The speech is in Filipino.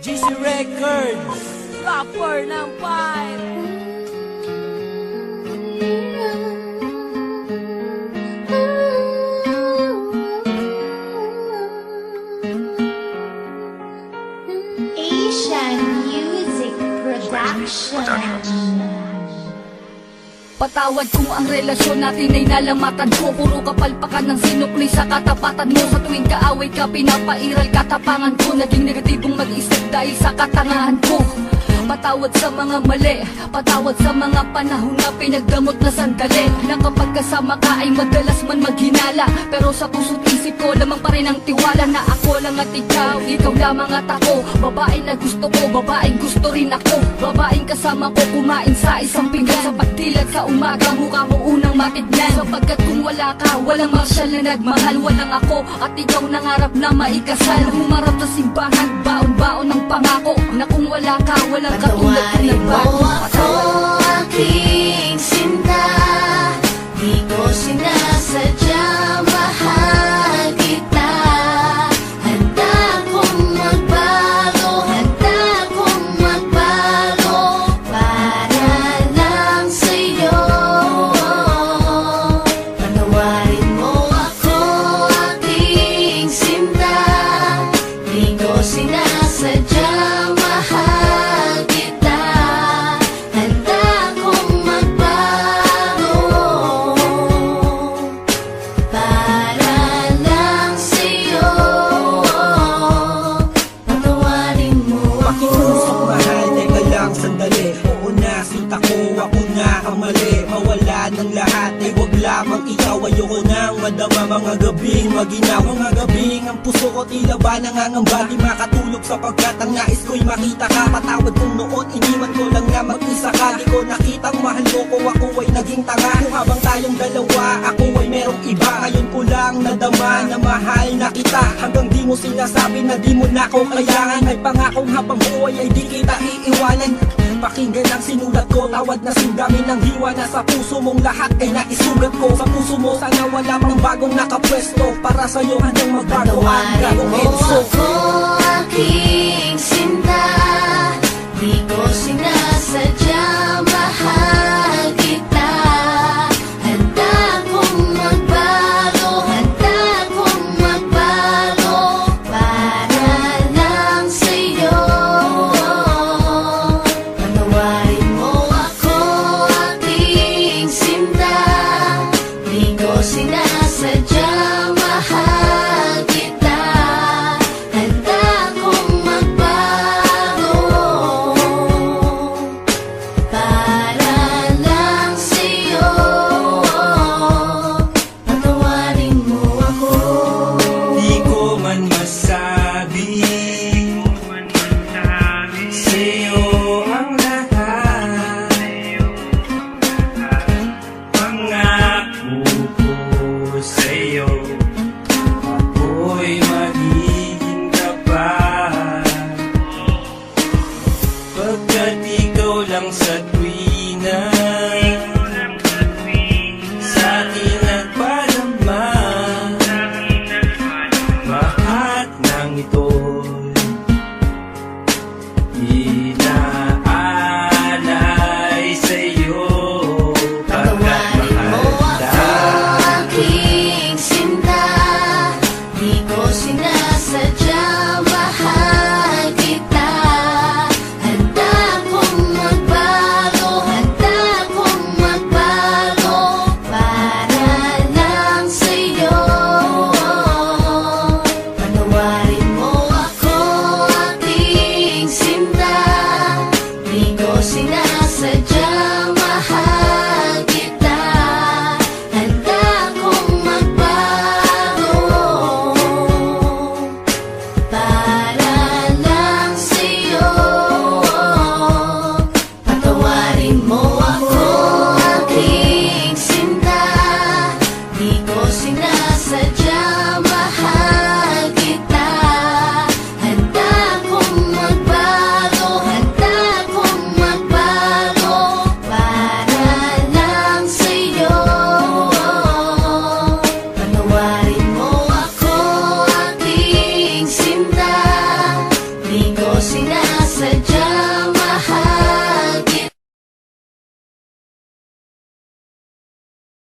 GC Records, Rapper ng pipe. Asian Music Productions. Patawad kung ang relasyon natin ay nalamatan ko. Puro kapalpakan ng sinukli sa katapatan mo. Sa tuwing kaaway ka, pinapairal katapangan ko. Naging negatibong mag-isip dahil sa katangahan ko. Patawad sa mga mali, patawad sa mga panahon na pinagdamot na sandali. Na kapag kasama ka ay madalas man maghinala, pero sa puso't isip ko lamang pa rin ang tiwala. Na ako lang at ikaw lamang at ako. Babae na gusto ko, babaeng gusto rin ako. Babaeng kasama ko kumain sa isang pinggan. Sa pagdilat sa umaga, mukha mo unang matignan. Sapagkat kung wala ka, walang marsyal na nagmahal. Walang ako at ikaw nangarap na maikasal. Humarap sa simbahan, baon-baon ng pangako. Na kung wala ka, walang katulad ko nagbago. Ako aking sinta, di ko sinasadya, mahal kita. Handa kong magbago, handa kong magbago, para lang sa'yo. Patawarin mo ako aking sinta, di ko sinasadya, mahal kita. Handa kong magbago, para lang sa'yo. Patawarin mo ako. pakiusap mahal, teka lang sandali. Oo na, sinta ko, ako na ang mali. Mawala ng lahat, ay wag lamang ikaw. Ayoko nang madama mga gabing maginaw. Mga gabing ang puso ko tila ba nangangamba. Di makatulog sapagkat ang nais ko'y makita ka. Patawad kong noon, iniwan ko lang na mag-isa ka. Di ko nakitang mahal mo ko, ako ay naging tanga. Kung habang tayong dalawa, ako ay merong iba. Ngayon ko lang nadama na mahal na kita. Hanggang di mo sinasabi na di mo na ako kailangan. May pangakong habang buhay ay di kita iiwanan. Pakinggan ang sinulat ko, tawad na sindamin ng hiwa. Na sa puso mong lahat ay naisugat ko. Sa puso mo sana wala pang bagong nakapwesto. Para sa'yo handang magbago ang gagong mo Enzo. ako aking sinta, di ko sinasadya, mahal kita. Handa kong magbago, handa kong magbago, para lang sa'yo. Patawarin mo ako aking sinta, di ko sinasadya, mahal kita. Handa kong magbago, para lang sa'yo. Patawarin mo ako. Di ko man masabi sa'yo ang lahat. Pangako ko sa'yo, ako'y magiging tapat. Pagkat ikaw lang sa tuwina, sa akin nagpadama. Lahat ng ito'y inaalay sa'yo. Patawarin mo ako aking sinta, di ko sinasadya, mahal kita. Handa kong magbago, handa kong magbago, para lang sa'yo. Patawarin mo ako aking sinta, di ko sinasadya, mahal kita. Handa kong magbago, para lang sa'yo. Patawarin mo ako aking sinta, di ko sinasadya, mahal kita. Handa kong magbago, handa kong magbago, para lang sa'yo. Patawarin mo ako aking sinta, di ko sinasadya.